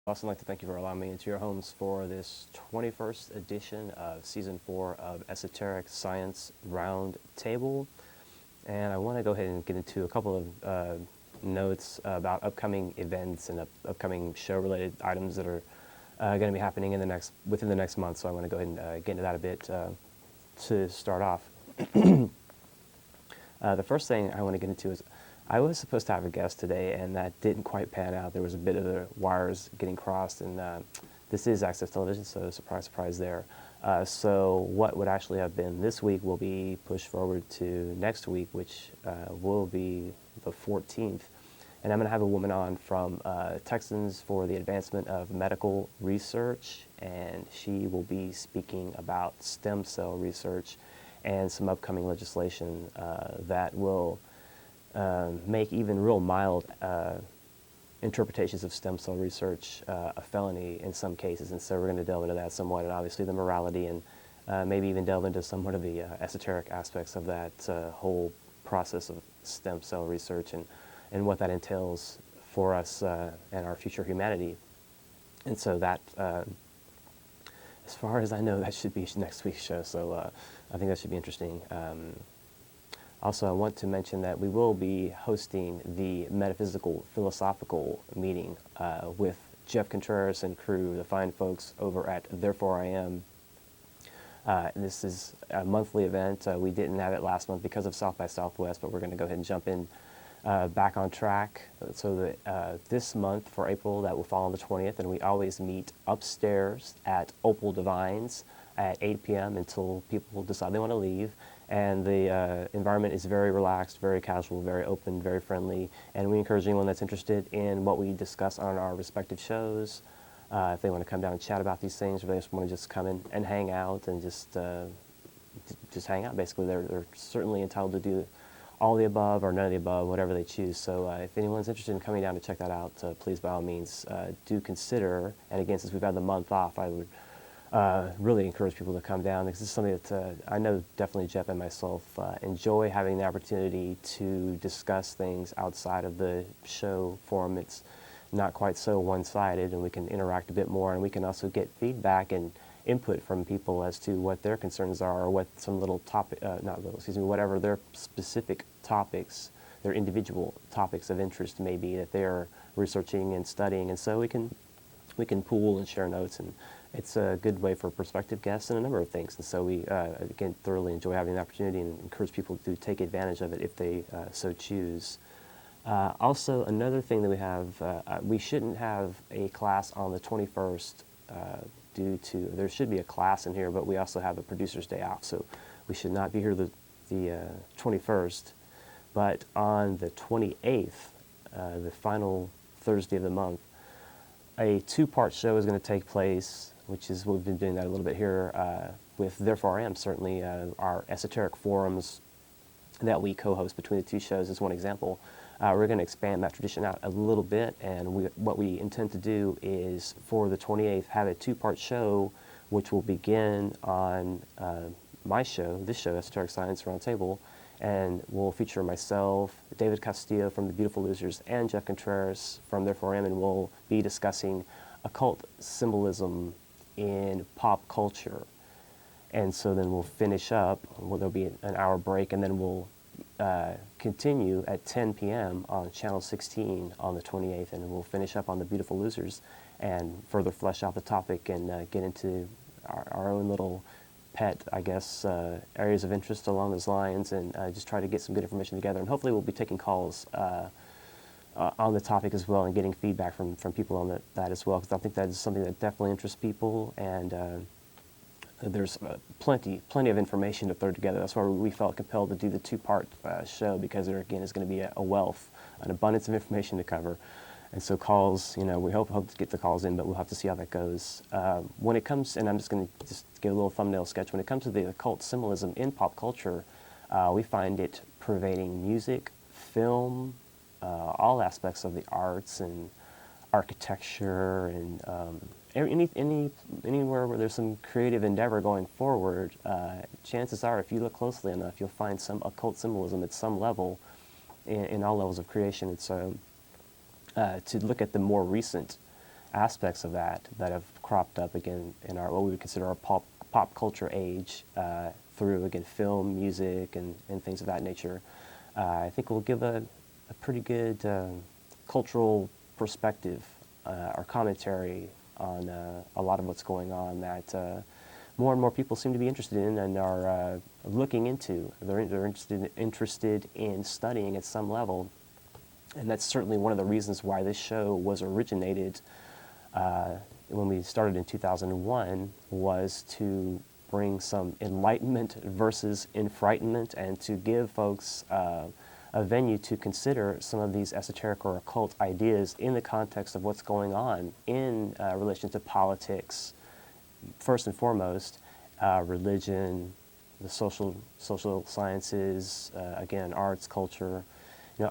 I'd also like to thank you for allowing me into your homes for this 21st edition of Season 4 of Esoteric Science Roundtable. And I want to go ahead and get into a couple of notes about upcoming events and upcoming show-related items that are going to be happening within the next month. So I want to go ahead and get into that a bit to start off. The first thing I want to get into is I was supposed to have a guest today, and that didn't quite pan out. There was a bit of the wires getting crossed, and this is Access Television, so surprise, surprise there. So what would actually have been this week will be pushed forward to next week, which will be the 14th. And I'm going to have a woman on from Texans for the Advancement of Medical Research, and she will be speaking about stem cell research and some upcoming legislation that will make even real mild interpretations of stem cell research a felony in some cases. And so we're going to delve into that somewhat, and obviously the morality, and maybe even delve into somewhat of the esoteric aspects of that whole process of stem cell research and what that entails for us and our future humanity. And so that, as far as I know, that should be next week's show, so I think that should be interesting. Also, I want to mention that we will be hosting the Metaphysical Philosophical meeting with Jeff Contreras and crew, the fine folks over at Therefore I Am. This is a monthly event. We didn't have it last month because of South by Southwest, but we're going to go ahead and jump in back on track. So that this month for April, that will fall on the 20th, and we always meet upstairs at Opal Divines at 8 p.m. until people decide they want to leave. And the environment is very relaxed, very casual, very open, very friendly, and we encourage anyone that's interested in what we discuss on our respective shows, if they want to come down and chat about these things, or they just want to just come in and hang out and just hang out. Basically, they're certainly entitled to do all the above or none of the above, whatever they choose. So if anyone's interested in coming down to check that out, please, by all means, do consider. And again, since we've had the month off, I would really encourage people to come down, because this is something that I know definitely Jeff and myself enjoy having the opportunity to discuss things outside of the show forum. It's not quite so one-sided, and we can interact a bit more, and we can also get feedback and input from people as to what their concerns are, or what some little topic, whatever their specific topics, their individual topics of interest may be that they're researching and studying. And so we can pool and share notes, and it's a good way for prospective guests and a number of things. And so we, again, thoroughly enjoy having the opportunity and encourage people to take advantage of it if they so choose. Also, another thing that we have, we shouldn't have a class on the 21st due to, there should be a class in here, but we also have a producer's day off, so we should not be here the 21st. But on the 28th, the final Thursday of the month, a two-part show is going to take place, which is, we've been doing that a little bit here with Therefore I Am, certainly our esoteric forums that we co-host between the two shows is one example. We're going to expand that tradition out a little bit, and what we intend to do is, for the 28th, have a two-part show, which will begin on my show, this show, Esoteric Science Roundtable, and will feature myself, David Castillo from The Beautiful Losers, and Jeff Contreras from Therefore I Am, and we'll be discussing occult symbolism in pop culture. And so then we'll finish up, there'll be an hour break, and then we'll continue at 10 p.m. on Channel 16 on the 28th, and we'll finish up on The Beautiful Losers and further flesh out the topic and get into our own little pet, I guess, areas of interest along those lines, and just try to get some good information together. And hopefully we'll be taking calls on the topic as well, and getting feedback from people on that as well, because I think that is something that definitely interests people, and there's plenty of information to throw together. That's why we felt compelled to do the two-part show, because there again is going to be a wealth, an abundance of information to cover. And so calls, we hope to get the calls in, but we'll have to see how that goes. When it comes, and I'm just going to give a little thumbnail sketch, when it comes to the occult symbolism in pop culture, we find it pervading music, film, all aspects of the arts and architecture, and anywhere where there's some creative endeavor going forward. Chances are, if you look closely enough, you'll find some occult symbolism at some level in all levels of creation. It's to look at the more recent aspects of that have cropped up again in our what we would consider our pop culture age through again film, music, and things of that nature. I think will give a pretty good cultural perspective or commentary on a lot of what's going on that more and more people seem to be interested in and are looking into. They're interested in studying at some level, and that's certainly one of the reasons why this show was originated when we started in 2001, was to bring some enlightenment versus enfrightenment, and to give folks a venue to consider some of these esoteric or occult ideas in the context of what's going on in relation to politics, first and foremost, religion, the social sciences, again, arts, culture,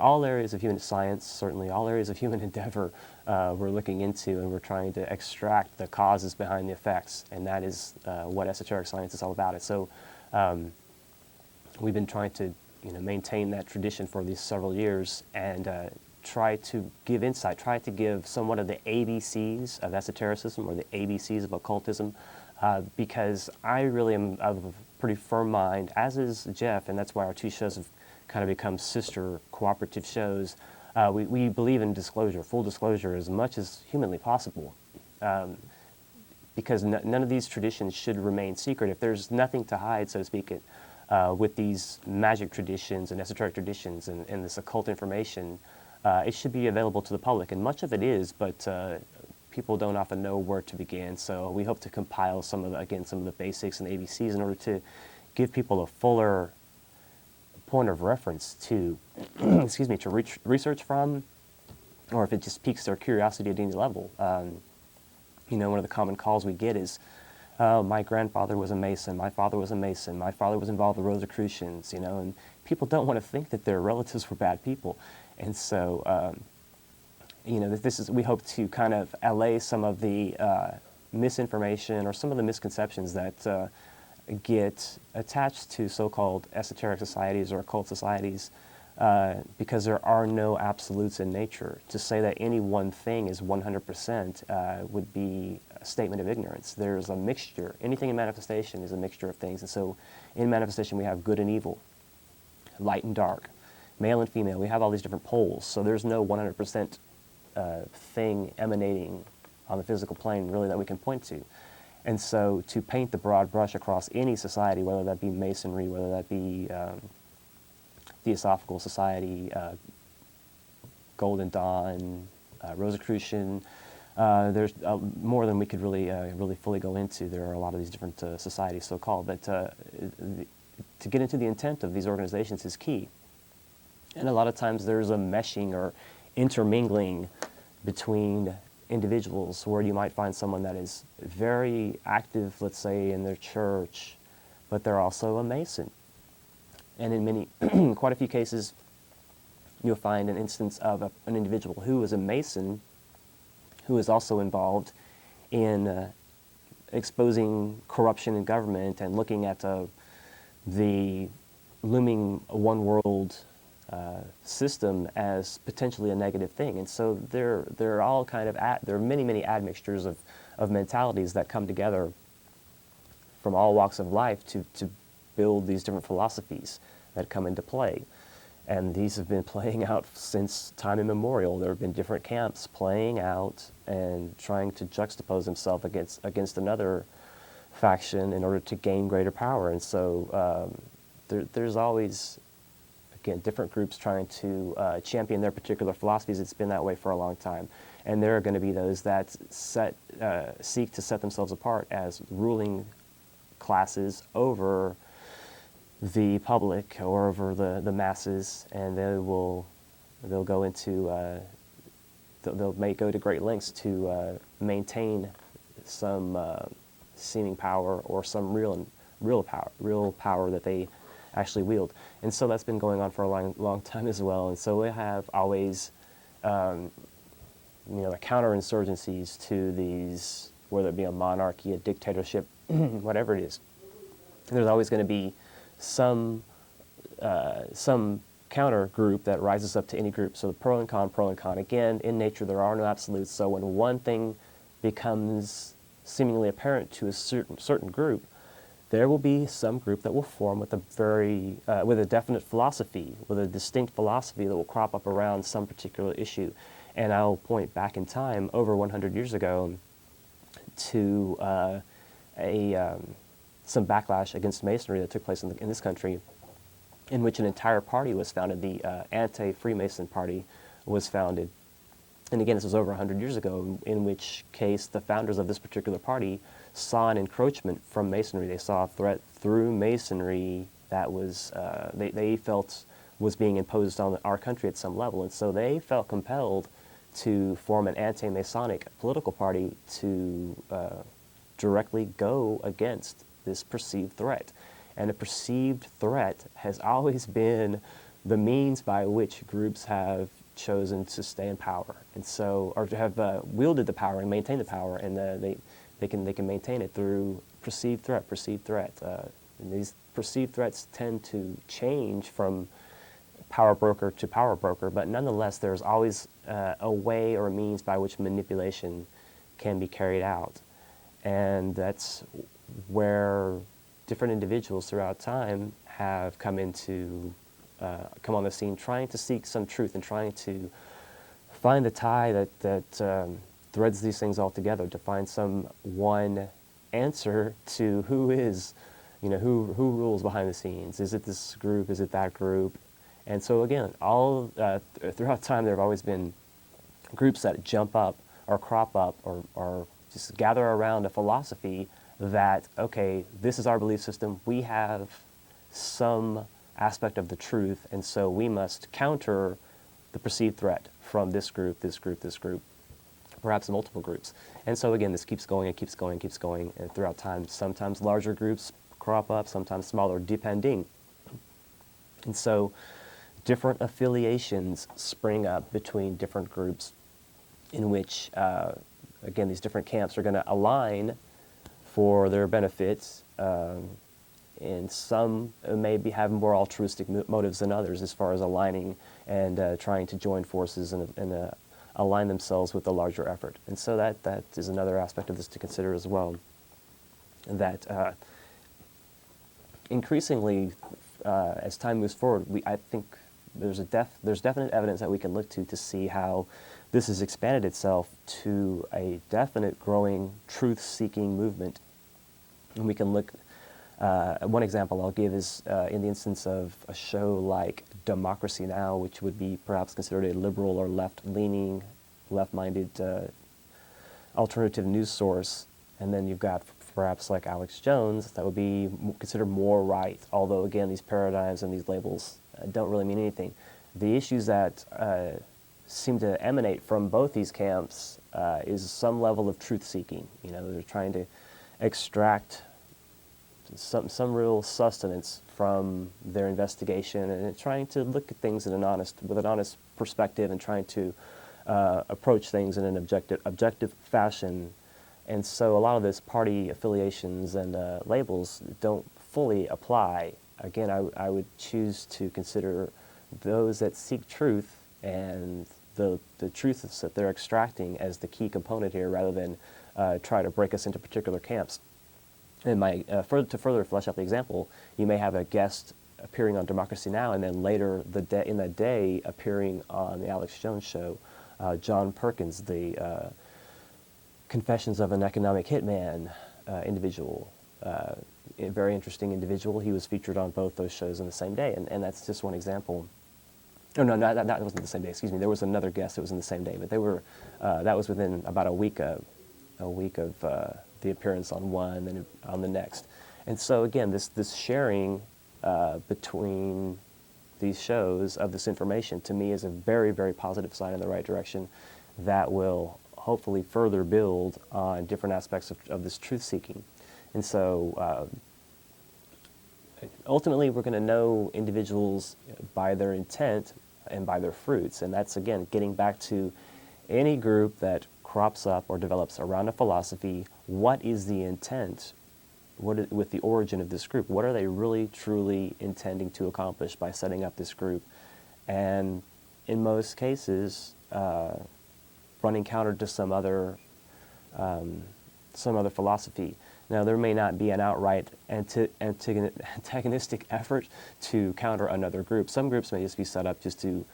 all areas of human science, certainly all areas of human endeavor we're looking into, and we're trying to extract the causes behind the effects, and that is what esoteric science is all about. So we've been trying to maintain that tradition for these several years, and try to give insight, try to give somewhat of the ABCs of esotericism or the ABCs of occultism, because I really am of a pretty firm mind, as is Jeff, and that's why our two shows have kind of become sister cooperative shows. We believe in disclosure, full disclosure, as much as humanly possible, because none of these traditions should remain secret. If there's nothing to hide, so to speak, with these magic traditions and esoteric traditions and this occult information, it should be available to the public, and much of it is, but people don't often know where to begin. So we hope to compile some of the basics and ABCs in order to give people a fuller point of reference to, excuse me, to research from, or if it just piques their curiosity at any level. One of the common calls we get is, my grandfather was a Mason, my father was a Mason, my father was involved with Rosicrucians, and people don't want to think that their relatives were bad people. And so, we hope to kind of allay some of the misinformation or some of the misconceptions that get attached to so-called esoteric societies or occult societies, because there are no absolutes in nature. To say that any one thing is 100% would be a statement of ignorance. There's a mixture. Anything in manifestation is a mixture of things. And so in manifestation we have good and evil, light and dark, male and female. We have all these different poles. So there's no 100% thing emanating on the physical plane really that we can point to. And so to paint the broad brush across any society, whether that be Masonry, whether that be Theosophical Society, Golden Dawn, Rosicrucian, there's more than we could really fully go into. There are a lot of these different societies, so-called, but to get into the intent of these organizations is key. And a lot of times there's a meshing or intermingling between individuals, where you might find someone that is very active, let's say, in their church, but they're also a Mason. And in quite a few cases, you'll find an instance of an individual who is a Mason, who is also involved in exposing corruption in government and looking at the looming one world system as potentially a negative thing. And so they're all kind of there are many admixtures of mentalities that come together from all walks of life to build these different philosophies that come into play. And these have been playing out since time immemorial. There have been different camps playing out and trying to juxtapose themselves against another faction in order to gain greater power. And so there's always, again, different groups trying to champion their particular philosophies. It's been that way for a long time. And there are going to be those that seek to set themselves apart as ruling classes over the public or over the masses, and they'll go into may go to great lengths to maintain some seeming power or some real power that they actually wield. And so that's been going on for a long time as well. And so we have always the counterinsurgencies to these, whether it be a monarchy, a dictatorship, whatever it is. There's always going to be some counter group that rises up to any group. So the pro and con. Again, in nature there are no absolutes. So when one thing becomes seemingly apparent to a certain group, there will be some group that will form with with a definite philosophy, with a distinct philosophy that will crop up around some particular issue. And I'll point back in time over 100 years ago to some backlash against Masonry that took place in this country, in which an entire party was founded. The Anti-Freemason Party was founded. And again, this was over 100 years ago, in which case the founders of this particular party saw an encroachment from Masonry. They saw a threat through Masonry that was, they felt was being imposed on our country at some level. And so they felt compelled to form an anti-Masonic political party to directly go against this perceived threat. And a perceived threat has always been the means by which groups have chosen to stay in power, and so, or to have wielded the power and maintain the power, and they can maintain it through perceived threat. And these perceived threats tend to change from power broker to power broker, but nonetheless, there's always a way or a means by which manipulation can be carried out, and that's where different individuals throughout time have come on the scene, trying to seek some truth and trying to find the tie that threads these things all together, to find some one answer to who rules behind the scenes. Is it this group? Is it that group? And so again, all throughout time, there have always been groups that jump up or crop up or just gather around a philosophy that, okay, this is our belief system. We have some aspect of the truth, and so we must counter the perceived threat from this group, perhaps multiple groups. And so again, this keeps going and keeps going and keeps going, and throughout time, sometimes larger groups crop up, sometimes smaller, depending. And so different affiliations spring up between different groups in which, again, these different camps are going to align for their benefits, and some maybe have more altruistic motives than others as far as aligning and trying to join forces and align themselves with a larger effort. And so that is another aspect of this to consider as well, that increasingly, as time moves forward, I think there's definite evidence that we can look to see how this has expanded itself to a definite growing truth-seeking movement. And we can look, one example I'll give is in the instance of a show like Democracy Now!, which would be perhaps considered a liberal or left-leaning, left-minded alternative news source. And then you've got perhaps like Alex Jones, that would be considered more right, although again, these paradigms and these labels don't really mean anything. The issues that seem to emanate from both these camps is some level of truth-seeking. They're trying to extract some real sustenance from their investigation, and trying to look at things with an honest perspective, and trying to approach things in an objective fashion. And so a lot of this party affiliations and labels don't fully apply. Again, I would choose to consider those that seek truth and the truths that they're extracting as the key component here, rather than try to break us into particular camps. And to further flesh out the example, you may have a guest appearing on Democracy Now! And then later in that day appearing on the Alex Jones show, John Perkins, the Confessions of an Economic Hitman individual. A very interesting individual. He was featured on both those shows in the same day, and that's just one example. Oh, no, that wasn't the same day, excuse me. There was another guest that was in the same day, but they were, that was within about a week of the appearance on one and on the next. And so again, this sharing between these shows of this information, to me, is a very, very positive sign in the right direction that will hopefully further build on different aspects of this truth-seeking. And so ultimately, we're going to know individuals by their intent and by their fruits. And that's, again, getting back to any group that crops up or develops around a philosophy. What is the intent with the origin of this group? What are they really, truly intending to accomplish by setting up this group? And in most cases, running counter to some other some other philosophy. Now, there may not be an outright antagonistic effort to counter another group. Some groups may just be set up just to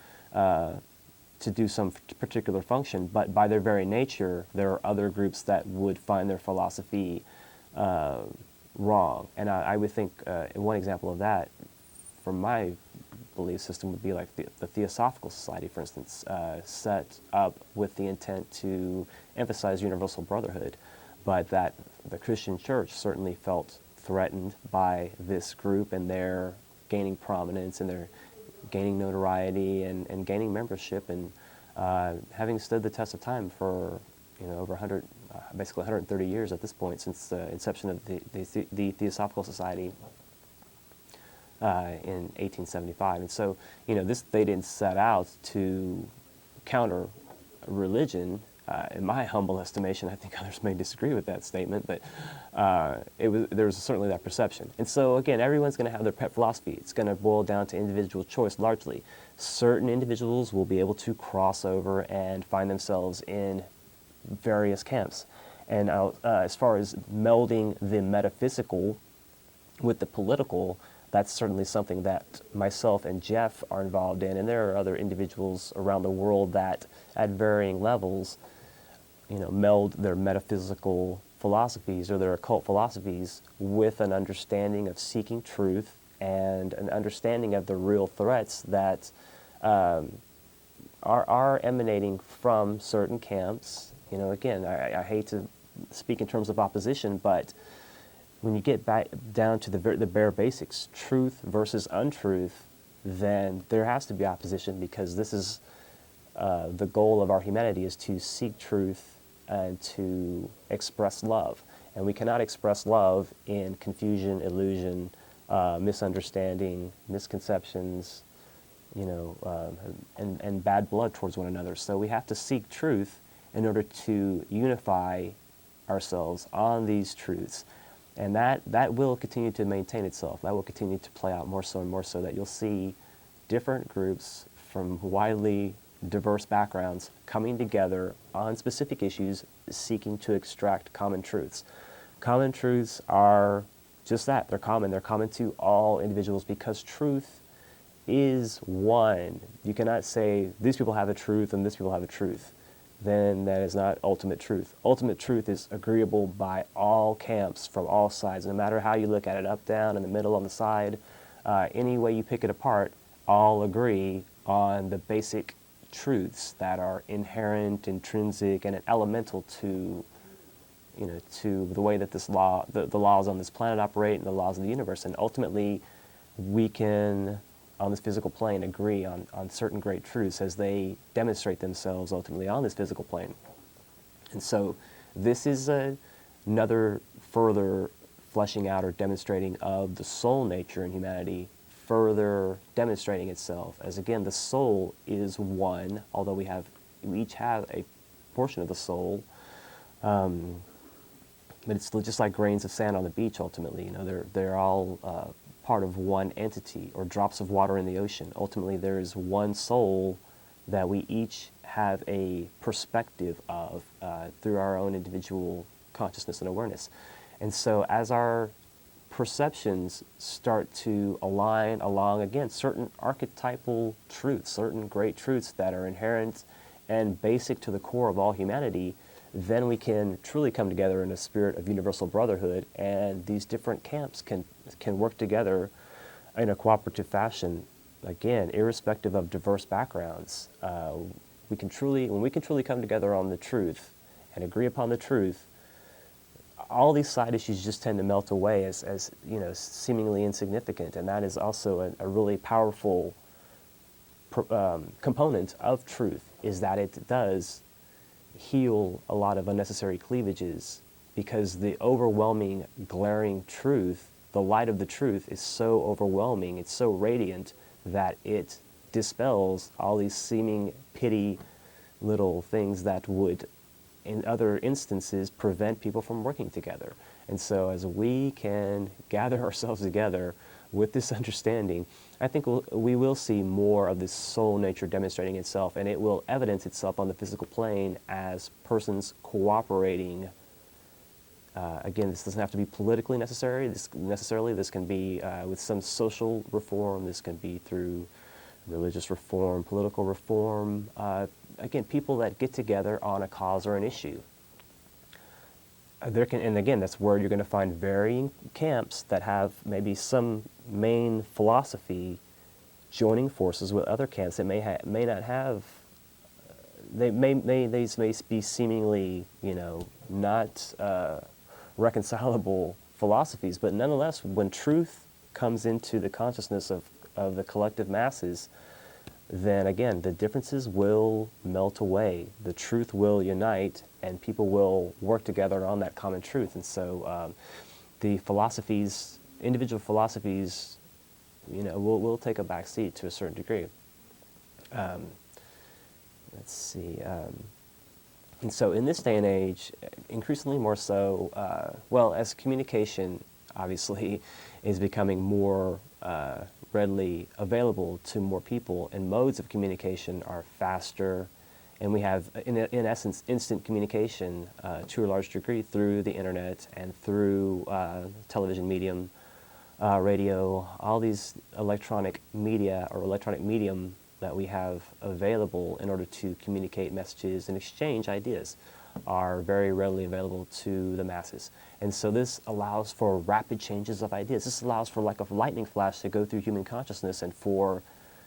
do some particular function, but by their very nature, there are other groups that would find their philosophy wrong. And I would think one example of that, from my belief system, would be like the Theosophical Society, for instance, set up with the intent to emphasize universal brotherhood, but that the Christian church certainly felt threatened by this group and their gaining prominence and their gaining notoriety and gaining membership, and having stood the test of time for over 100, basically 130 years at this point, since the inception of the Theosophical Society in 1875. And so, they didn't set out to counter religion. In my humble estimation, I think others may disagree with that statement, but there was certainly that perception. And so, again, everyone's going to have their pet philosophy. It's going to boil down to individual choice largely. Certain individuals will be able to cross over and find themselves in various camps. And as far as melding the metaphysical with the political, that's certainly something that myself and Jeff are involved in, and there are other individuals around the world that, at varying levels, meld their metaphysical philosophies or their occult philosophies with an understanding of seeking truth and an understanding of the real threats that are emanating from certain camps. Again, I hate to speak in terms of opposition, but when you get back down to the bare basics, truth versus untruth, then there has to be opposition, because this is the goal of our humanity, is to seek truth and to express love. And we cannot express love in confusion, illusion, misunderstanding, misconceptions, and bad blood towards one another. So we have to seek truth in order to unify ourselves on these truths. And that will continue to maintain itself. That will continue to play out more so and more so, that you'll see different groups from widely diverse backgrounds coming together on specific issues, seeking to extract common truths. Common truths are just that. They're common. They're common to all individuals, because truth is one. You cannot say these people have a truth and this people have a truth. Then that is not ultimate truth. Ultimate truth is agreeable by all camps from all sides, no matter how you look at it, up, down, in the middle, on the side, any way you pick it apart, all agree on the basic truths that are inherent, intrinsic, and elemental to the way that the laws on this planet operate and the laws of the universe. And ultimately, we can, on this physical plane, agree on certain great truths as they demonstrate themselves ultimately on this physical plane. And so this is another further fleshing out or demonstrating of the soul nature in humanity, further demonstrating itself as, again, the soul is one, although we each have a portion of the soul, but it's just like grains of sand on the beach. Ultimately, they're all part of one entity, or drops of water in the ocean. Ultimately, there is one soul that we each have a perspective of through our own individual consciousness and awareness. And so as our perceptions start to align along, again, certain archetypal truths, certain great truths that are inherent and basic to the core of all humanity, then we can truly come together in a spirit of universal brotherhood, and these different camps can work together in a cooperative fashion, again, irrespective of diverse backgrounds. When we can truly come together on the truth and agree upon the truth, all these side issues just tend to melt away as seemingly insignificant, and that is also a really powerful component of truth, is that it does heal a lot of unnecessary cleavages, because the overwhelming, glaring truth, the light of the truth, is so overwhelming, it's so radiant, that it dispels all these seeming petty little things that would, in other instances, prevent people from working together. And so as we can gather ourselves together with this understanding, I think we will see more of this soul nature demonstrating itself, and it will evidence itself on the physical plane as persons cooperating. Again, this doesn't have to be politically necessarily. This can be with some social reform. This can be through religious reform, political reform. Again, people that get together on a cause or an issue. And again, that's where you're going to find varying camps that have maybe some main philosophy joining forces with other camps that may not have. These may be seemingly, not reconcilable philosophies, but nonetheless, when truth comes into the consciousness of the collective masses, then again, the differences will melt away. The truth will unite, and people will work together on that common truth. And so the philosophies, individual philosophies, will take a back seat to a certain degree. Let's see. And so in this day and age, increasingly more so, as communication obviously is becoming more readily available to more people, and modes of communication are faster, and we have, in essence, instant communication to a large degree through the internet and through television medium, radio, all these electronic media or electronic medium that we have available in order to communicate messages and exchange ideas are very readily available to the masses. And so this allows for rapid changes of ideas. This allows for like a lightning flash to go through human consciousness, and for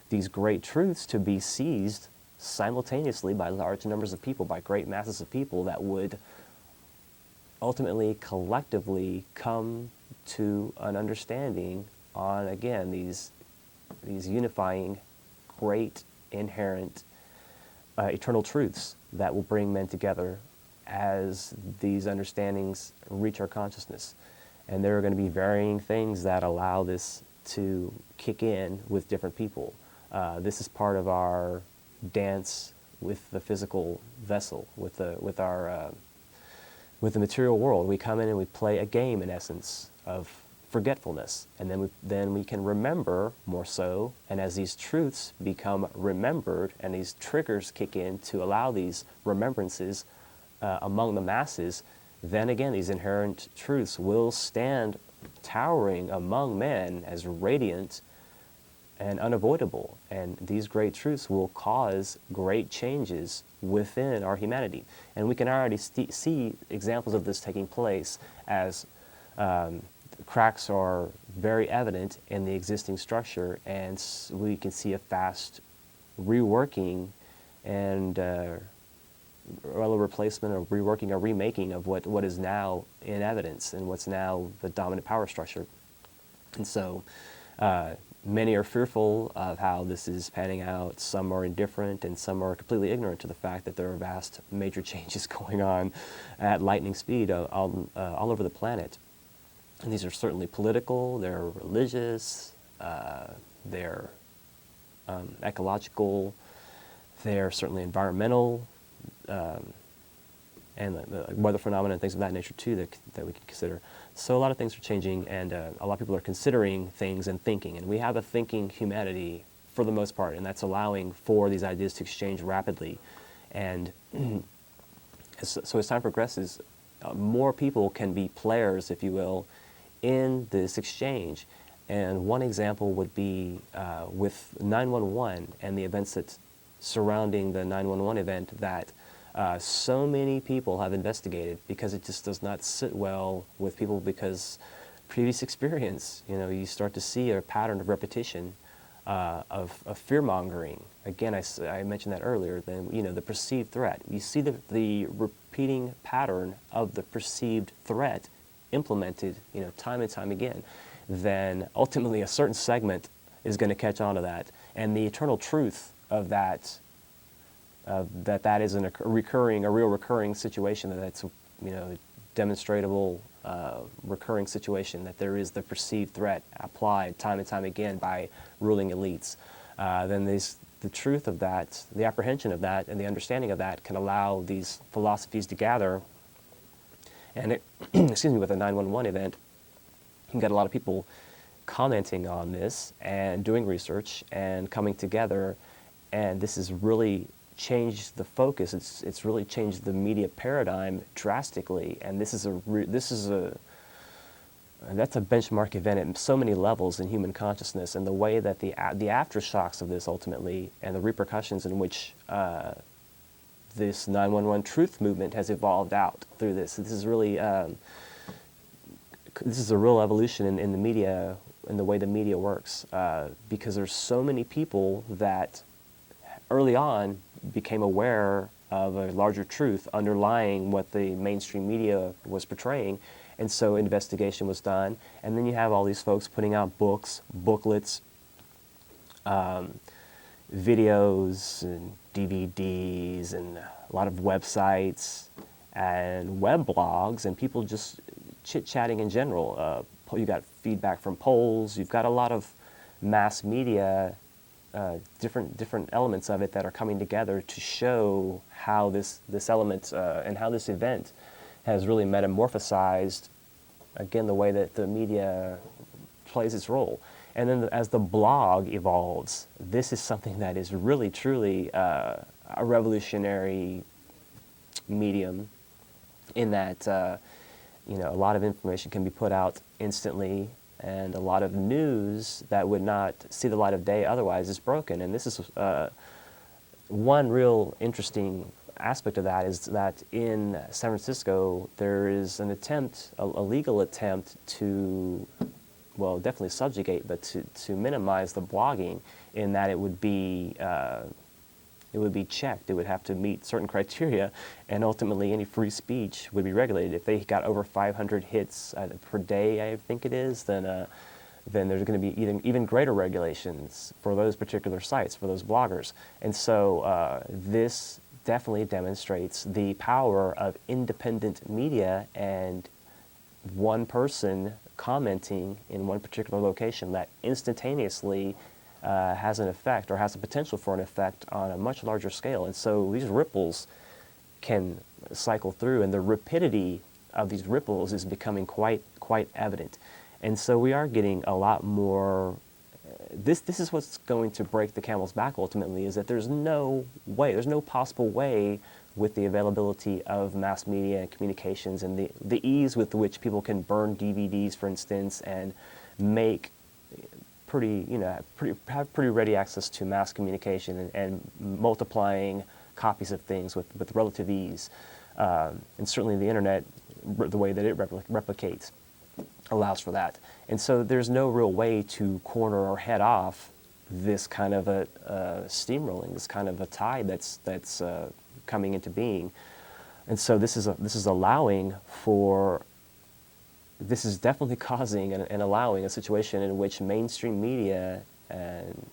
these great truths to be seized simultaneously by large numbers of people, by great masses of people that would ultimately collectively come to an understanding on, again, these unifying, great, inherent, eternal truths that will bring men together as these understandings reach our consciousness. And there are going to be varying things that allow this to kick in with different people. This is part of our dance with the physical vessel, with the material world. We come in and we play a game, in essence, of forgetfulness, and then we can remember more so. And as these truths become remembered and these triggers kick in to allow these remembrances among the masses, then again these inherent truths will stand towering among men as radiant and unavoidable, and these great truths will cause great changes within our humanity. And we can already see examples of this taking place as cracks are very evident in the existing structure, and we can see a fast reworking and a replacement or reworking or remaking of what is now in evidence and what's now the dominant power structure. And so many are fearful of how this is panning out. Some are indifferent, and some are completely ignorant to the fact that there are vast major changes going on at lightning speed all over the planet. And these are certainly political, they're religious, they're ecological, they're certainly environmental, and the weather phenomena and things of that nature too that we can consider. So a lot of things are changing, and a lot of people are considering things and thinking. And we have a thinking humanity for the most part, and that's allowing for these ideas to exchange rapidly. And so as time progresses, more people can be players, if you will, in this exchange. And one example would be with 911 and the events that surrounding the 911 event that so many people have investigated, because it just does not sit well with people, because previous experience, you start to see a pattern of repetition of fear-mongering. Again, I mentioned that earlier, then, the perceived threat. You see the repeating pattern of the perceived threat implemented, time and time again. Then ultimately a certain segment is going to catch on to that, and the eternal truth of that that is a real recurring situation, that's demonstrable recurring situation, that there is the perceived threat applied time and time again by ruling elites. Then the truth of that, the apprehension of that, and the understanding of that can allow these philosophies to gather. And with a 911 event, you can get a lot of people commenting on this and doing research and coming together, and this has really changed the focus. It's really changed the media paradigm drastically, and that's a benchmark event at so many levels in human consciousness, and the way that the aftershocks of this ultimately and the repercussions in which this 911 truth movement has evolved out through this. This is really this is a real evolution in the media, in the way the media works, because there's so many people that early on became aware of a larger truth underlying what the mainstream media was portraying, and so investigation was done. And then you have all these folks putting out books, booklets, videos, and DVDs, and a lot of websites and web blogs, and people just chit-chatting in general. You got feedback from polls. You've got a lot of mass media, different elements of it that are coming together to show how this element and how this event has really metamorphosized, again, the way that the media plays its role. And then as the blog evolves, this is something that is really, truly a revolutionary medium, in that a lot of information can be put out instantly, and a lot of news that would not see the light of day otherwise is broken. And this is one real interesting aspect of that, is that in San Francisco there is an attempt, a legal attempt to, well, definitely subjugate, but to minimize the blogging, in that it would be checked. It would have to meet certain criteria, and ultimately any free speech would be regulated. If they got over 500 hits per day, I think it is, then there's going to be even greater regulations for those particular sites, for those bloggers. And so this definitely demonstrates the power of independent media, and one person commenting in one particular location that instantaneously has an effect, or has the potential for an effect, on a much larger scale. And so these ripples can cycle through, and the rapidity of these ripples is becoming quite evident. And so we are getting a lot more. This is what's going to break the camel's back ultimately, is that there's no possible way, with the availability of mass media and communications, and the ease with which people can burn DVDs, for instance, and make have pretty ready access to mass communication, and multiplying copies of things with relative ease. And certainly the internet, the way that it replicates, allows for that. And so there's no real way to corner or head off this kind of a steamrolling, this kind of a tide that's coming into being. And so this is allowing for. This is definitely causing and allowing a situation in which mainstream media and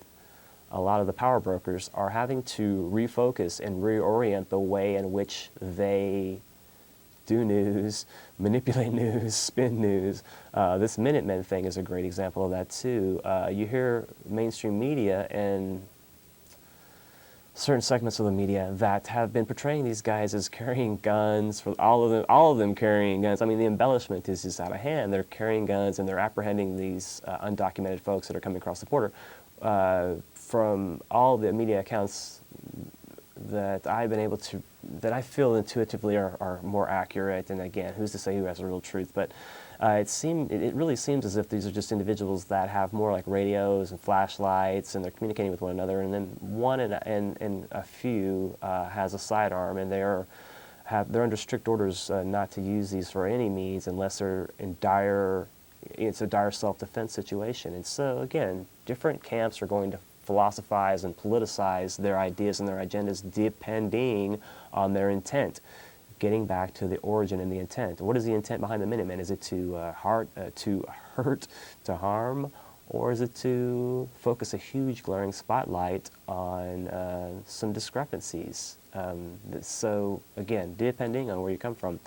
a lot of the power brokers are having to refocus and reorient the way in which they do news, manipulate news, spin news. This Minutemen thing is a great example of that too. You hear mainstream media and certain segments of the media that have been portraying these guys as carrying guns, for all of them carrying guns. I mean, the embellishment is just out of hand. They're carrying guns, and they're apprehending these undocumented folks that are coming across the border. From all the media accounts that I've been able to, that I feel intuitively are more accurate, and again, who's to say who has the real truth, but it really seems as if these are just individuals that have more like radios and flashlights, and they're communicating with one another, and then one and a few has a sidearm, and they're under strict orders not to use these for any means unless they're in it's a dire self-defense situation. And so again, different camps are going to philosophize and politicize their ideas and their agendas depending on their intent. Getting back to the origin and the intent. What is the intent behind the Minutemen? Is it to hurt, to harm, or is it to focus a huge glaring spotlight on some discrepancies? So again, depending on where you come from,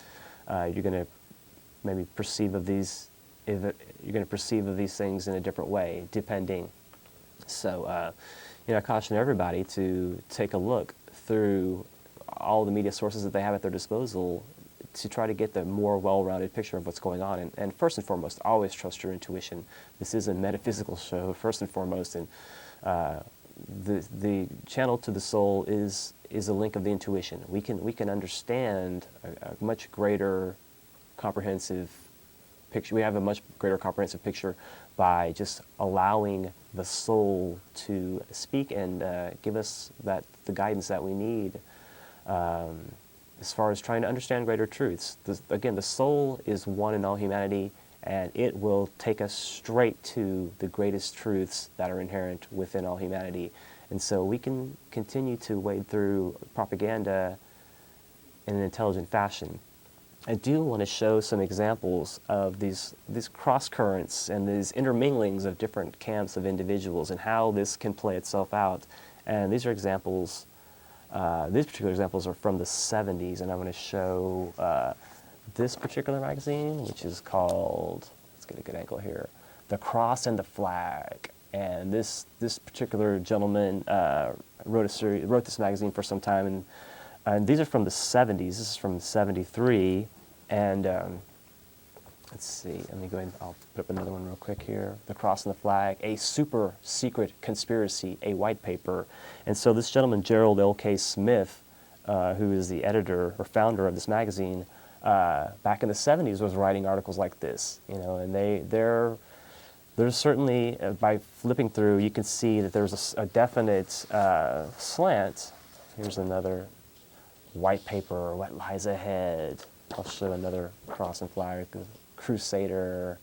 you're going to maybe perceive of these. You're going to perceive of these things in a different way, depending. So, I caution everybody to take a look through all the media sources that they have at their disposal to try to get the more well-rounded picture of what's going on. And first and foremost, always trust your intuition. This is a metaphysical show, first and foremost, and the channel to the soul is a link of the intuition. We can understand a much greater comprehensive picture. We have a much greater comprehensive picture by just allowing the soul to speak and give us the guidance that we need as far as trying to understand greater truths. Again, the soul is one in all humanity, and it will take us straight to the greatest truths that are inherent within all humanity. And so we can continue to wade through propaganda in an intelligent fashion. I do want to show some examples of these cross currents and these interminglings of different camps of individuals and how this can play itself out. And these are examples, these particular examples are from the 70s, and I'm going to show this particular magazine, which is called, let's get a good angle here, The Cross and the Flag. And this particular gentleman wrote this magazine for some time, and these are from the 70s. This is from 73, and let's see, let me go ahead and I'll put up another one real quick here. The Cross and the Flag, a super secret conspiracy, a white paper. And so this gentleman, Gerald L.K. Smith, who is the editor or founder of this magazine, back in the 70s was writing articles like this, you know, and there's certainly, by flipping through, you can see that there's a definite slant. Here's another white paper, what lies ahead. I'll show another cross and flag, the Crusader,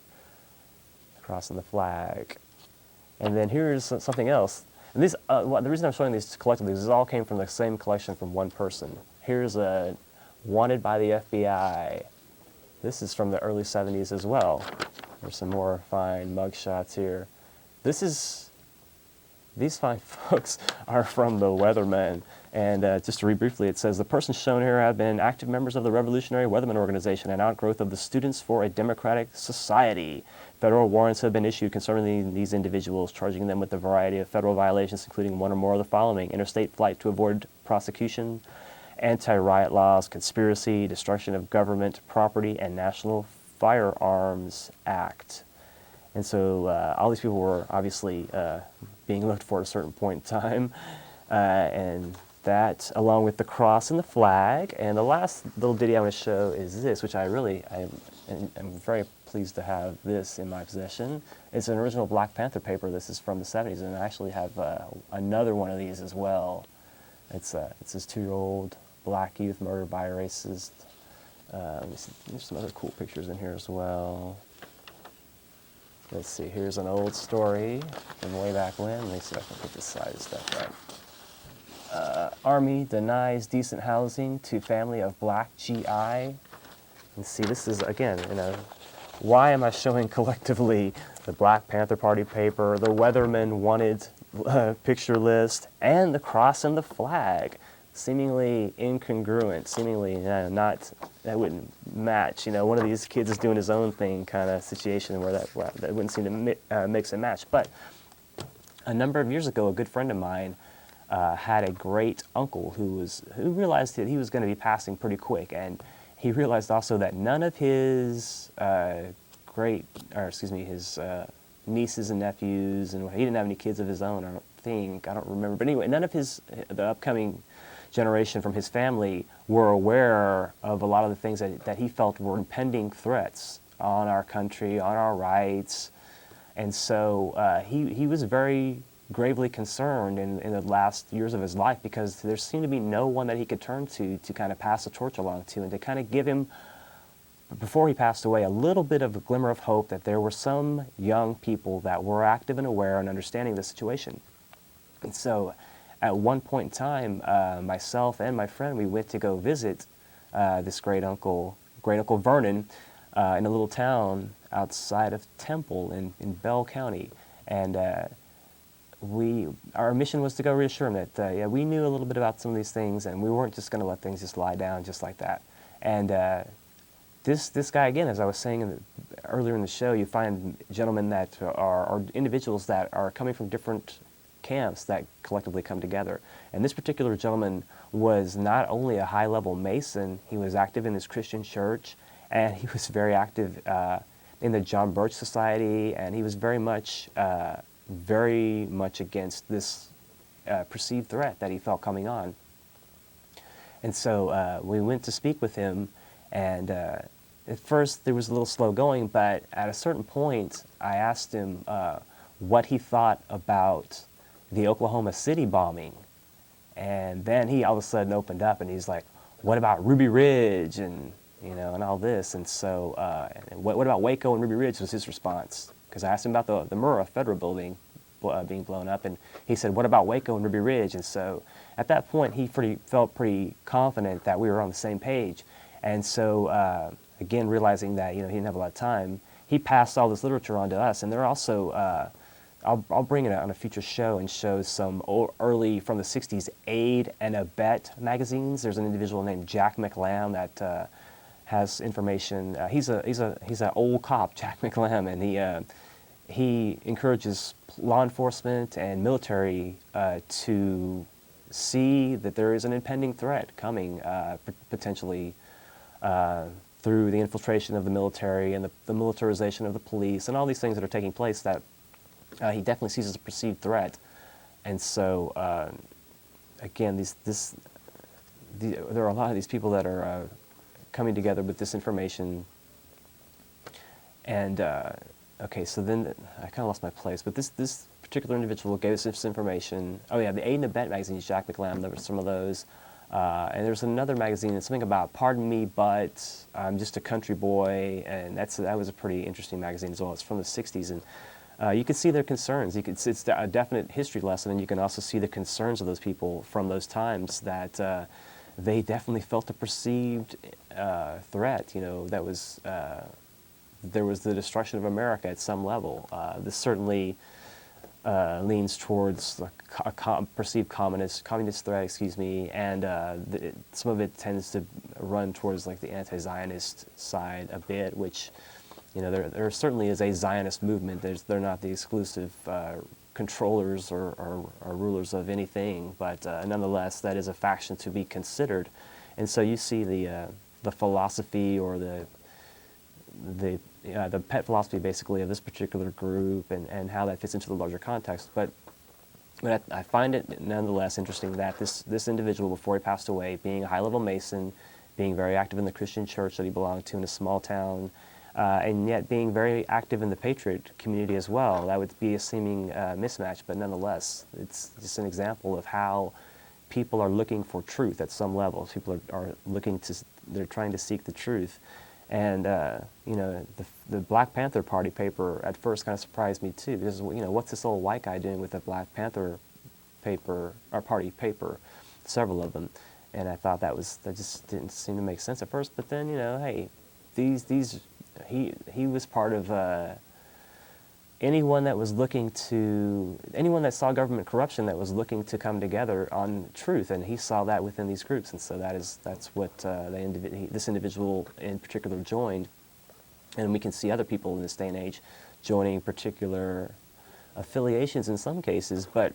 cross and the flag. And then here's something else. And these, the reason I'm showing these collectively is this all came from the same collection from one person. Here's a Wanted by the FBI. This is from the early 70s as well. There's some more fine mugshots here. These fine folks are from the Weathermen. And just to read briefly, it says, the persons shown here have been active members of the Revolutionary Weathermen Organization, an outgrowth of the Students for a Democratic Society. Federal warrants have been issued concerning these individuals, charging them with a variety of federal violations, including one or more of the following: interstate flight to avoid prosecution, anti-riot laws, conspiracy, destruction of government property, and National Firearms Act. And so all these people were obviously being looked for at a certain point in time. And that, along with the cross and the flag. And the last little ditty I want to show is this, which I'm very pleased to have this in my possession. It's an original Black Panther paper. This is from the 70s, and I actually have another one of these as well. It's this 2-year-old black youth murdered by a racist. There's some other cool pictures in here as well. Let's see, here's an old story from way back when. Let me see if I can get this side of stuff right. Army denies decent housing to family of black GI. And see, this is, again, why am I showing collectively the Black Panther Party paper, the Weathermen Wanted picture list, and the cross and the flag? Seemingly incongruent, seemingly that wouldn't match. One of these kids is doing his own thing kind of situation where that wouldn't seem to mix and match. But a number of years ago, a good friend of mine had a great uncle who realized that he was going to be passing pretty quick, and he realized also that none of his his nieces and nephews, and he didn't have any kids of his own, I don't remember. But anyway, none of the upcoming generation from his family were aware of a lot of the things that he felt were impending threats on our country, on our rights. And so he was very gravely concerned in the last years of his life, because there seemed to be no one that he could turn to kind of pass the torch along to, and to kind of give him, before he passed away, a little bit of a glimmer of hope that there were some young people that were active and aware and understanding the situation. And so at one point in time, myself and my friend, we went to go visit this great uncle Vernon, in a little town outside of Temple in Bell County. And our mission was to go reassure him that we knew a little bit about some of these things, and we weren't just going to let things just lie down just like that. And this guy, again, as I was saying earlier in the show, you find gentlemen that are individuals that are coming from different camps that collectively come together. And this particular gentleman was not only a high-level Mason, he was active in his Christian church, and he was very active in the John Birch Society, and he was very much against this perceived threat that he felt coming on. And so we went to speak with him, and at first there was a little slow going, but at a certain point I asked him what he thought about the Oklahoma City bombing. And then he all of a sudden opened up and he's like, what about Ruby Ridge and, you know, and all this? And so what about Waco and Ruby Ridge was his response. Because I asked him about the Murrah Federal Building being blown up, and he said, what about Waco and Ruby Ridge? And so at that point he felt pretty confident that we were on the same page. And so again, realizing that, you know, he didn't have a lot of time, he passed all this literature on to us. And there are also, I'll bring it on a future show and show some early, from the 60s, aid and abet magazines. There's an individual named Jack McLam that has information. He's an old cop, Jack McLam, and he encourages law enforcement and military to see that there is an impending threat coming, potentially through the infiltration of the military and the militarization of the police and all these things that are taking place, that he definitely sees as a perceived threat. And so again, there are a lot of these people that are coming together with this information. And okay, so then I kind of lost my place, but this particular individual gave us this information. Oh yeah, the Aid and Abet magazines, Jack McLam, there were some of those. And there's another magazine that's something about pardon me, but I'm just a country boy, and that was a pretty interesting magazine as well. It's from the 60s, and you can see their concerns. It's a definite history lesson, and you can also see the concerns of those people from those times, that they definitely felt a perceived threat. You know, that was there was the destruction of America at some level. This certainly leans towards a perceived communist threat, excuse me, and some of it tends to run towards like the anti-Zionist side a bit, which, you know, there certainly is a Zionist movement. They're not the exclusive controllers or rulers of anything, but nonetheless, that is a faction to be considered. And so you see the philosophy, or the pet philosophy basically of this particular group, and how that fits into the larger context. But I find it nonetheless interesting that this individual, before he passed away, being a high-level Mason, being very active in the Christian church that he belonged to in a small town, and yet being very active in the Patriot community as well. That would be a seeming mismatch, but nonetheless, it's just an example of how people are looking for truth at some level. People are they're trying to seek the truth. And, you know, the Black Panther Party paper at first kind of surprised me too, because, you know, what's this old white guy doing with a Black Panther paper, or party paper, several of them. And I thought that just didn't seem to make sense at first. But then, you know, hey, he was part of anyone that saw government corruption, that was looking to come together on truth, and he saw that within these groups. And so that's what this individual in particular joined. And we can see other people in this day and age joining particular affiliations in some cases, but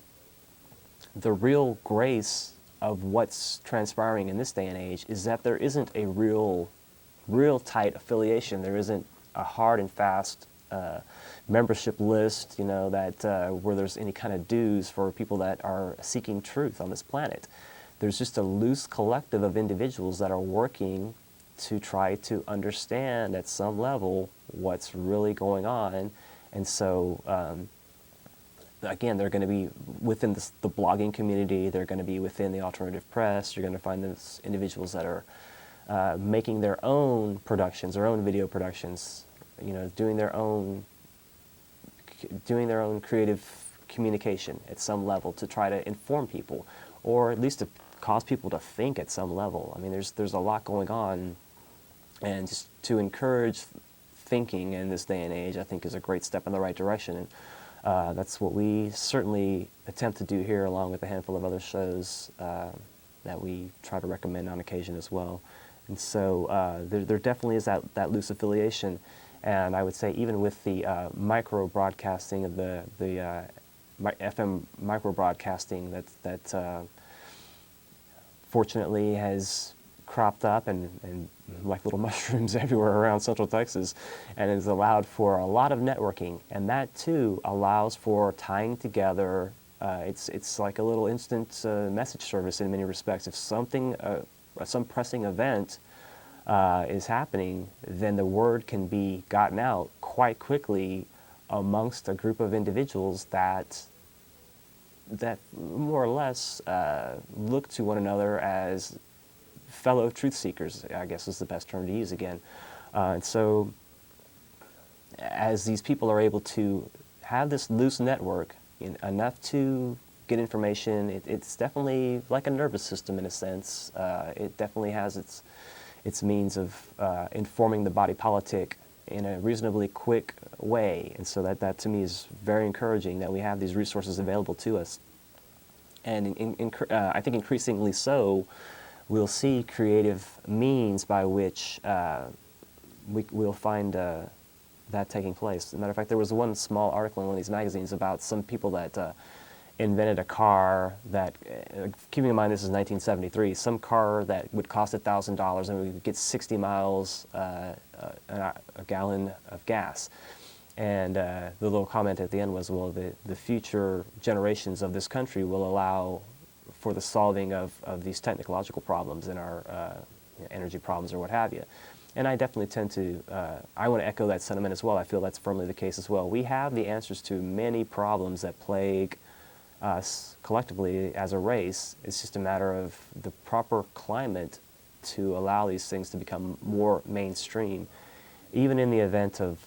the real grace of what's transpiring in this day and age is that there isn't a real tight affiliation. There isn't a hard and fast membership list, you know, that where there's any kind of dues for people that are seeking truth on this planet. There's just a loose collective of individuals that are working to try to understand at some level what's really going on. And so again, they're going to be within the blogging community, they're going to be within the alternative press. You're going to find those individuals that are making their own productions, their own video productions, you know, doing their own creative communication at some level to try to inform people, or at least to cause people to think at some level. I mean, there's a lot going on, and just to encourage thinking in this day and age, I think, is a great step in the right direction. And that's what we certainly attempt to do here, along with a handful of other shows that we try to recommend on occasion as well. And so there definitely is that loose affiliation. And I would say even with the micro broadcasting of the FM microbroadcasting that fortunately has cropped up and like little mushrooms everywhere around Central Texas, and has allowed for a lot of networking. And that too allows for tying together. It's like a little instant message service in many respects. If some pressing event is happening, then the word can be gotten out quite quickly amongst a group of individuals that more or less look to one another as fellow truth seekers, I guess is the best term to use again. And so as these people are able to have this loose network enough to get information, it's definitely like a nervous system in a sense. It definitely has its means of informing the body politic in a reasonably quick way. And so that to me is very encouraging that we have these resources available to us. And I think increasingly so, we'll see creative means by which we'll find that taking place. As a matter of fact, there was one small article in one of these magazines about some people that invented a car that, keeping in mind this is 1973, some car that would cost $1,000 and we would get 60 miles a gallon of gas. And the little comment at the end was, well, the future generations of this country will allow for the solving of these technological problems in our energy problems or what have you. And I definitely tend to, I want to echo that sentiment as well. I feel that's firmly the case as well. We have the answers to many problems that plague us collectively as a race. It's just a matter of the proper climate to allow these things to become more mainstream. Even in the event of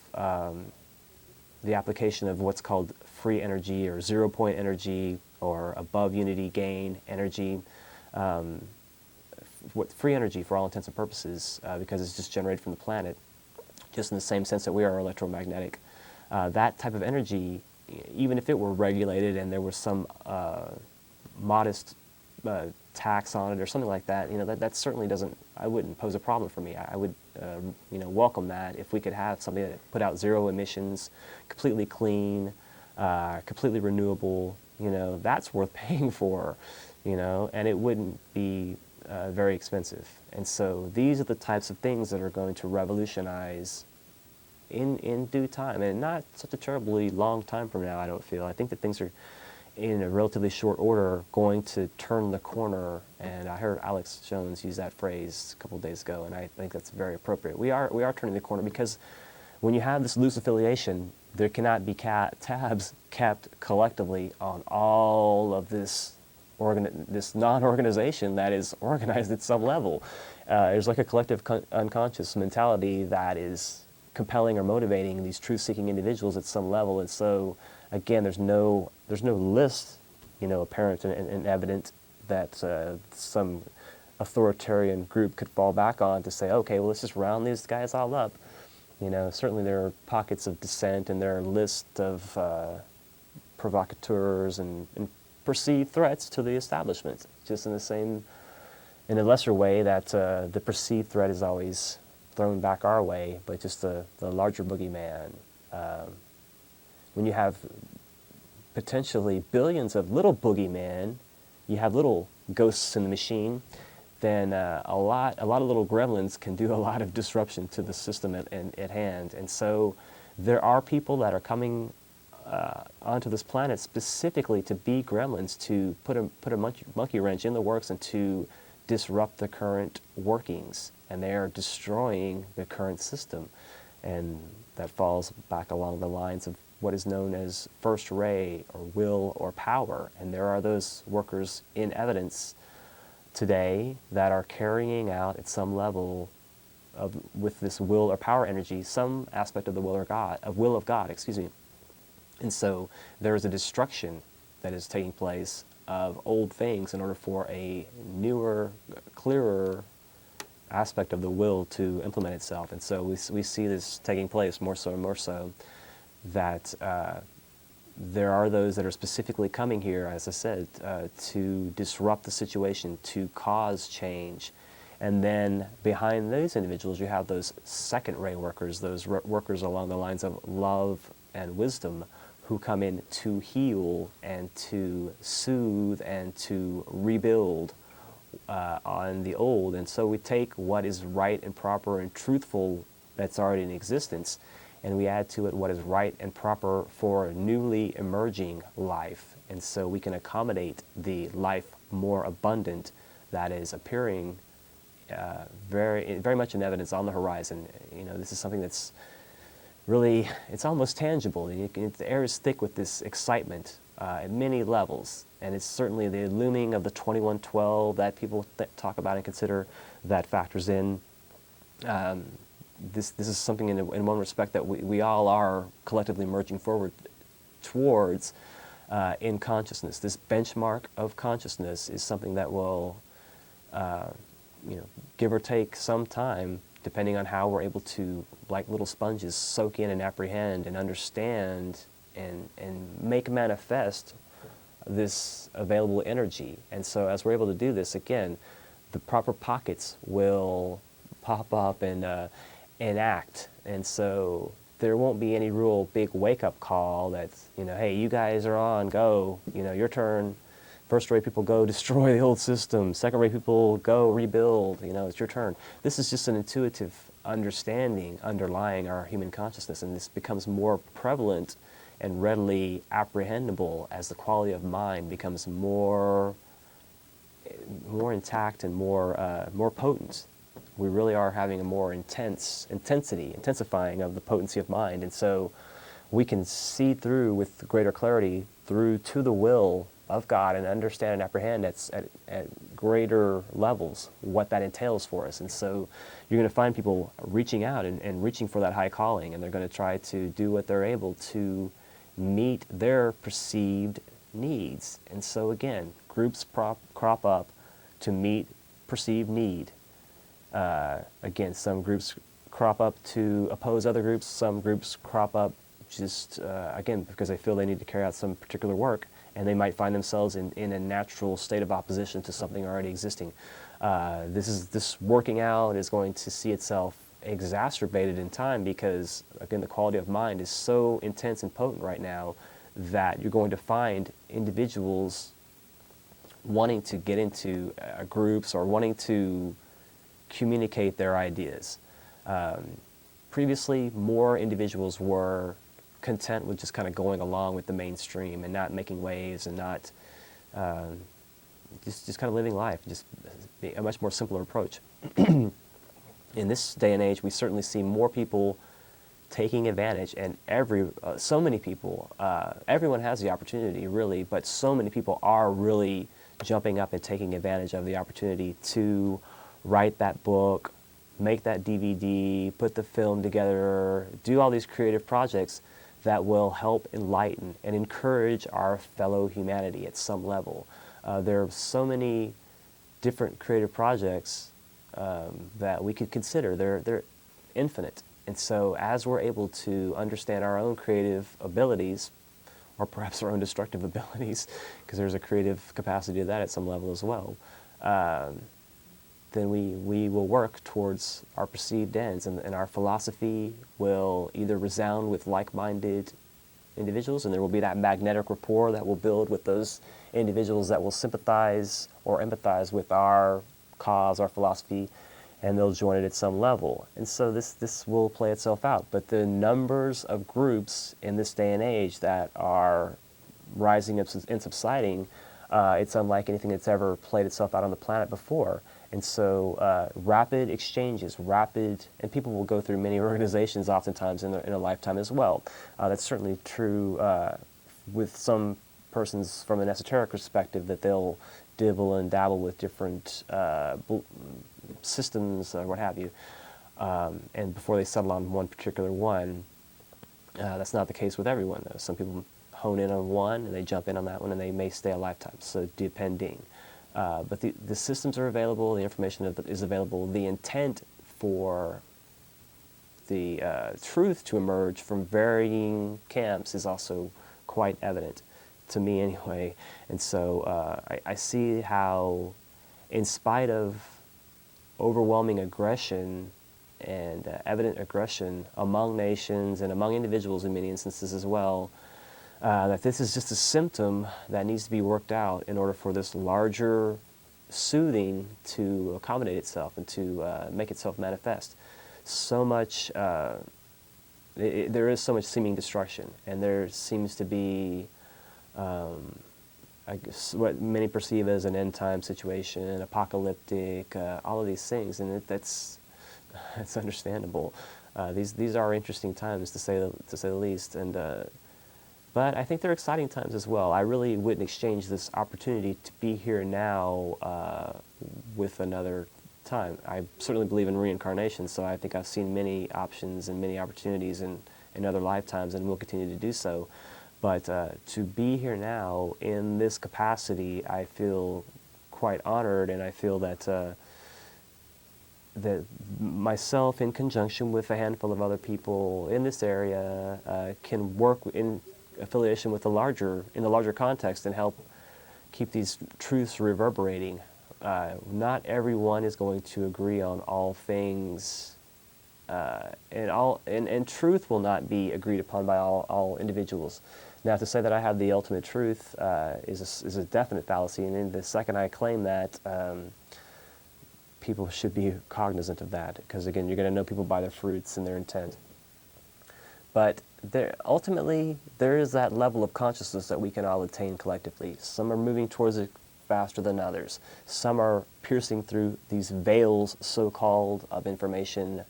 the application of what's called free energy or zero-point energy or above unity gain energy, free energy for all intents and purposes, because it's just generated from the planet, just in the same sense that we are electromagnetic. That type of energy, even if it were regulated and there was some modest tax on it or something like that, that certainly doesn't, I wouldn't pose a problem for me. I would, welcome that if we could have something that put out zero emissions, completely clean, completely renewable. That's worth paying for, and it wouldn't be very expensive. And so these are the types of things that are going to revolutionize in due time, and not such a terribly long time from now, I don't feel. I think that things are, in a relatively short order, going to turn the corner, and I heard Alex Jones use that phrase a couple of days ago, and I think that's very appropriate. We are turning the corner, because when you have this loose affiliation, there cannot be tabs kept collectively on all of this non-organization that is organized at some level. There's like a collective unconscious mentality that is compelling or motivating these truth-seeking individuals at some level, and so again, there's no list, apparent and evident that some authoritarian group could fall back on to say, okay, well, let's just round these guys all up. Certainly there are pockets of dissent, and there are lists of provocateurs and perceived threats to the establishment, just in a lesser way that the perceived threat is always thrown back our way, but just the larger boogeyman. When you have potentially billions of little boogeymen, you have little ghosts in the machine, then a lot of little gremlins can do a lot of disruption to the system at hand. And so there are people that are coming onto this planet specifically to be gremlins, to put a monkey wrench in the works and to disrupt the current workings. And they are destroying the current system. And that falls back along the lines of what is known as first ray or will or power. And there are those workers in evidence today that are carrying out at some level with this will or power energy, some aspect of the will of God, excuse me. And so there is a destruction that is taking place of old things in order for a newer, clearer aspect of the will to implement itself. And so we see this taking place more so and more so, that there are those that are specifically coming here, as I said, to disrupt the situation, to cause change. And then behind those individuals, you have those second ray workers, those workers along the lines of love and wisdom, who come in to heal and to soothe and to rebuild on the old. And so we take what is right and proper and truthful that's already in existence, and we add to it what is right and proper for newly emerging life. And so we can accommodate the life more abundant that is appearing very much in evidence on the horizon. You know, this is something that's really, it's almost tangible. The air is thick with this excitement at many levels, and it's certainly the looming of the 2112 that people talk about and consider that factors in. This is something in one respect that we all are collectively merging forward towards in consciousness. This benchmark of consciousness is something that will, give or take some time, depending on how we're able to, like little sponges, soak in and apprehend and understand and make manifest this available energy. And so as we're able to do this, again, the proper pockets will pop up and act. And so there won't be any real big wake-up call that's, hey, you guys are on, go, your turn. First-rate people go destroy the old system. Second-rate people go rebuild. It's your turn. This is just an intuitive understanding underlying our human consciousness, and this becomes more prevalent and readily apprehendable as the quality of mind becomes more intact and more potent. We really are having a more intensifying of the potency of mind, and so we can see through with greater clarity through to the will of God and understand and apprehend at greater levels what that entails for us. And so you're going to find people reaching out and reaching for that high calling, and they're going to try to do what they're able to meet their perceived needs. And so again, groups crop up to meet perceived need. Again, some groups crop up to oppose other groups, some groups crop up just, again, because they feel they need to carry out some particular work, and they might find themselves in a natural state of opposition to something already existing. This working out is going to see itself exacerbated in time because, again, the quality of mind is so intense and potent right now that you're going to find individuals wanting to get into groups or wanting to communicate their ideas. Previously, more individuals were content with just kind of going along with the mainstream and not making waves and not just kind of living life, just a much more simpler approach. In this day and age, we certainly see more people taking advantage, and so many people, everyone has the opportunity really, but so many people are really jumping up and taking advantage of the opportunity to write that book, make that DVD, put the film together, do all these creative projects that will help enlighten and encourage our fellow humanity at some level. There are so many different creative projects that we could consider. They're infinite. And so as we're able to understand our own creative abilities, or perhaps our own destructive abilities, because there's a creative capacity to that at some level as well, then we will work towards our perceived ends, and our philosophy will either resound with like-minded individuals, and there will be that magnetic rapport that will build with those individuals that will sympathize or empathize with our cause, our philosophy, and they'll join it at some level. And so this will play itself out. But the numbers of groups in this day and age that are rising and subsiding, it's unlike anything that's ever played itself out on the planet before. And so rapid exchanges, and people will go through many organizations oftentimes in a lifetime as well. That's certainly true with some persons from an esoteric perspective, that they'll dibble and dabble with different systems, what have you, and before they settle on one particular one. That's not the case with everyone, though. Some people hone in on one, and they jump in on that one, and they may stay a lifetime, so depending. But the systems are available, the information is available, the intent for the truth to emerge from varying camps is also quite evident, to me anyway. And so I see how, in spite of overwhelming aggression and evident aggression among nations and among individuals in many instances as well, that this is just a symptom that needs to be worked out in order for this larger soothing to accommodate itself and to make itself manifest. So much, there is so much seeming destruction, and there seems to be, I guess, what many perceive as an end time situation, apocalyptic, all of these things, and that's understandable. These are interesting times to say the least, and but I think they're exciting times as well. I really wouldn't exchange this opportunity to be here now with another time. I certainly believe in reincarnation, so I think I've seen many options and many opportunities in other lifetimes, and will continue to do so. But to be here now in this capacity, I feel quite honored, and I feel that that myself, in conjunction with a handful of other people in this area, can work in affiliation with the larger context and help keep these truths reverberating. Not everyone is going to agree on all things, and truth will not be agreed upon by all individuals. Now, to say that I have the ultimate truth is a definite fallacy, and in the second I claim that, people should be cognizant of that, because again, you're going to know people by their fruits and their intent. But ultimately, there is that level of consciousness that we can all attain collectively. Some are moving towards it faster than others. Some are piercing through these veils, so-called, of information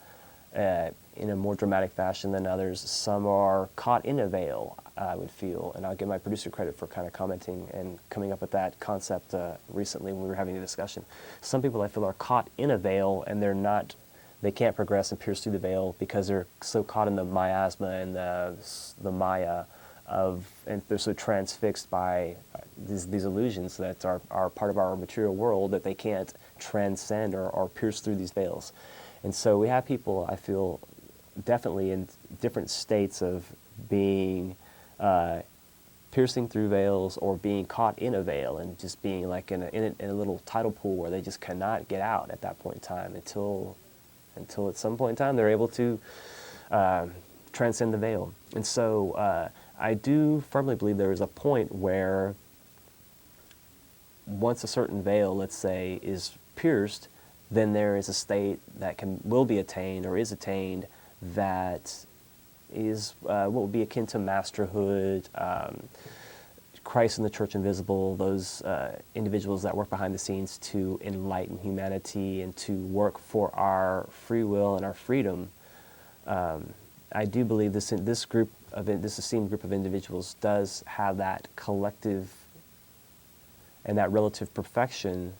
in a more dramatic fashion than others. Some are caught in a veil, I would feel, and I'll give my producer credit for kind of commenting and coming up with that concept recently when we were having a discussion. Some people, I feel, are caught in a veil, and they can't progress and pierce through the veil because they're so caught in the miasma and the maya and they're so transfixed by these illusions that are part of our material world that they can't transcend or pierce through these veils. And so we have people, I feel, definitely in different states of being piercing through veils or being caught in a veil and just being like in a little tidal pool where they just cannot get out at that point in time until at some point in time they're able to transcend the veil. And so I do firmly believe there is a point where once a certain veil, let's say, is pierced, then there is a state that will be attained or is attained that is what would be akin to masterhood, Christ in the Church Invisible, those individuals that work behind the scenes to enlighten humanity and to work for our free will and our freedom. I do believe this esteemed group of individuals does have that collective and that relative perfection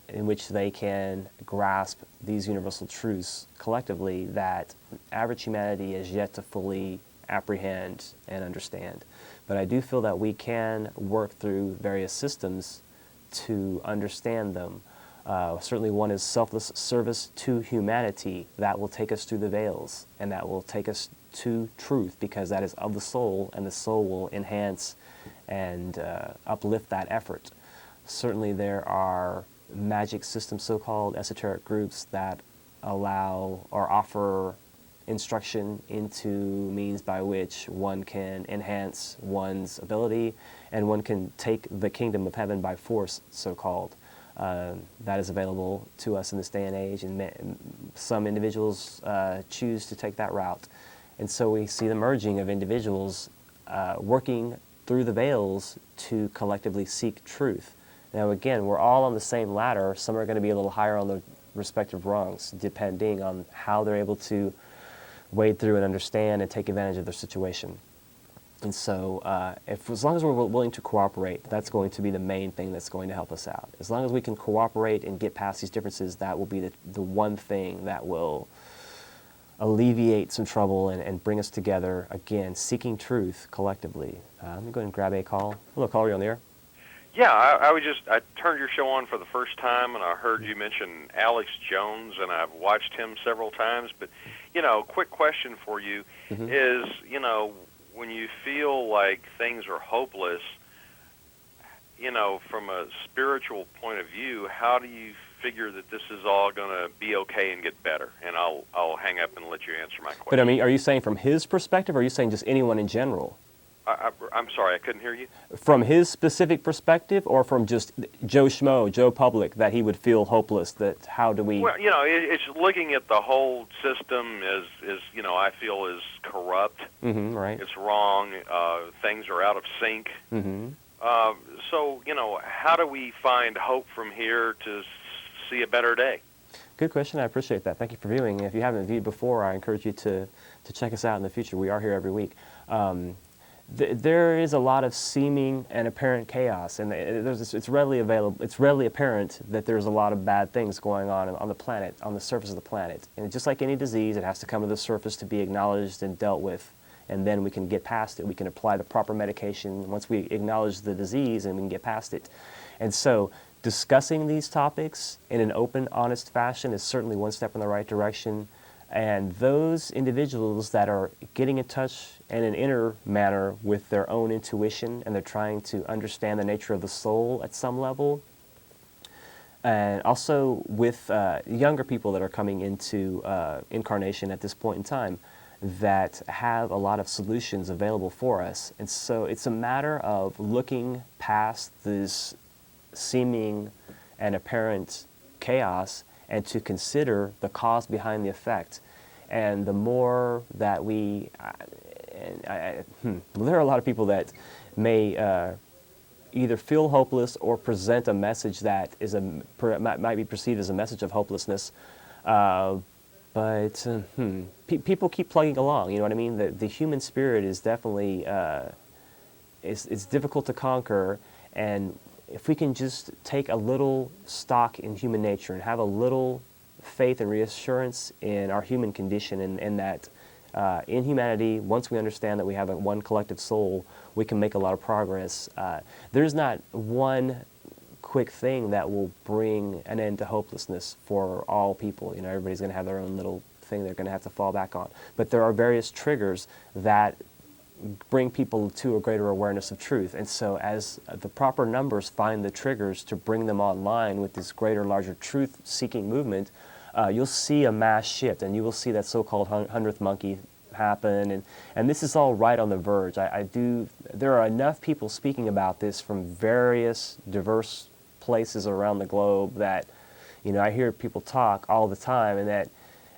in which they can grasp these universal truths collectively that average humanity is yet to fully apprehend and understand. But I do feel that we can work through various systems to understand them. Certainly one is selfless service to humanity. That will take us through the veils, and that will take us to truth, because that is of the soul, and the soul will enhance and uplift that effort. Certainly there are magic systems, so-called esoteric groups, that allow or offer instruction into means by which one can enhance one's ability and one can take the kingdom of heaven by force, so-called. That is available to us in this day and age, and some individuals choose to take that route. And so we see the merging of individuals working through the veils to collectively seek truth. Now again, we're all on the same ladder. Some are going to be a little higher on the respective rungs, depending on how they're able to wade through and understand and take advantage of their situation. And so as long as we're willing to cooperate, that's going to be the main thing that's going to help us out. As long as we can cooperate and get past these differences, that will be the one thing that will alleviate some trouble and bring us together, again, seeking truth collectively. Let me go ahead and grab a call. Hello, caller, you on the air? Yeah, I turned your show on for the first time, and I heard you mention Alex Jones, and I've watched him several times. But, quick question for you is, when you feel like things are hopeless, from a spiritual point of view, how do you figure that this is all going to be okay and get better? And I'll hang up and let you answer my question. But I mean, are you saying from his perspective, or are you saying just anyone in general? I'm sorry, I couldn't hear you. From his specific perspective, or from just Joe Schmo, Joe Public, that he would feel hopeless? That how do we? Well, it's looking at the whole system is I feel is corrupt. Right. It's wrong. Things are out of sync. So, how do we find hope from here to see a better day? Good question. I appreciate that. Thank you for viewing. If you haven't viewed before, I encourage you to check us out in the future. We are here every week. There is a lot of seeming and apparent chaos, and it's readily available. It's readily apparent that there's a lot of bad things going on the planet, on the surface of the planet. And just like any disease, it has to come to the surface to be acknowledged and dealt with, and then we can get past it. We can apply the proper medication once we acknowledge the disease, and we can get past it. And so, discussing these topics in an open, honest fashion is certainly one step in the right direction. And those individuals that are getting in touch in an inner manner with their own intuition, and they're trying to understand the nature of the soul at some level, and also with younger people that are coming into incarnation at this point in time, that have a lot of solutions available for us. And so it's a matter of looking past this seeming and apparent chaos and to consider the cause behind the effect. And the more that we, there are a lot of people that may either feel hopeless or present a message that is might be perceived as a message of hopelessness. But people keep plugging along. You know what I mean? The human spirit is definitely it's difficult to conquer, and if we can just take a little stock in human nature and have a little faith and reassurance in our human condition, and that in humanity, once we understand that we have one collective soul, we can make a lot of progress. There's not one quick thing that will bring an end to hopelessness for all people. Everybody's going to have their own little thing they're going to have to fall back on. But there are various triggers that bring people to a greater awareness of truth. And so as the proper numbers find the triggers to bring them online with this greater, larger truth-seeking movement, you'll see a mass shift, and you will see that so-called 100th monkey happen. And this is all right on the verge. There are enough people speaking about this from various diverse places around the globe that, I hear people talk all the time, and that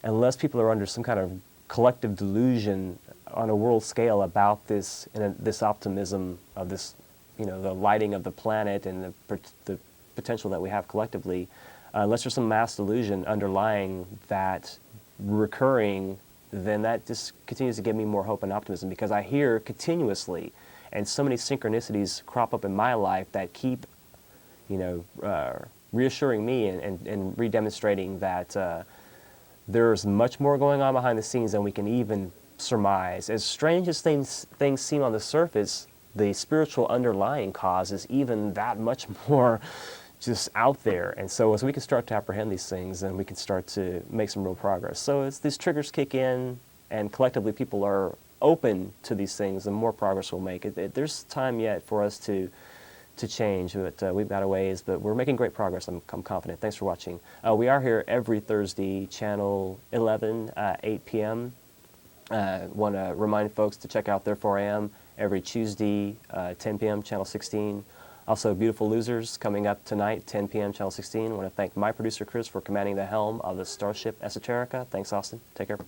unless people are under some kind of collective delusion on a world scale about this, and this optimism of this, the lighting of the planet and the potential that we have collectively, unless there's some mass delusion underlying that recurring, then that just continues to give me more hope and optimism, because I hear continuously, and so many synchronicities crop up in my life that keep, reassuring me and re-demonstrating that there's much more going on behind the scenes than we can even surmise. As strange as things seem on the surface, the spiritual underlying cause is even that much more just out there. And so as we can start to apprehend these things, then we can start to make some real progress. So as these triggers kick in and collectively people are open to these things, the more progress we'll make. There's time yet for us to change, but we've got a ways, but we're making great progress. I'm confident. Thanks for watching. We are here every Thursday, channel 11, 8 p.m. Want to remind folks to check out There 4 a.m. every Tuesday, 10 p.m., channel 16. Also, Beautiful Losers coming up tonight, 10 p.m., channel 16. I want to thank my producer, Chris, for commanding the helm of the Starship Esoterica. Thanks, Austin. Take care.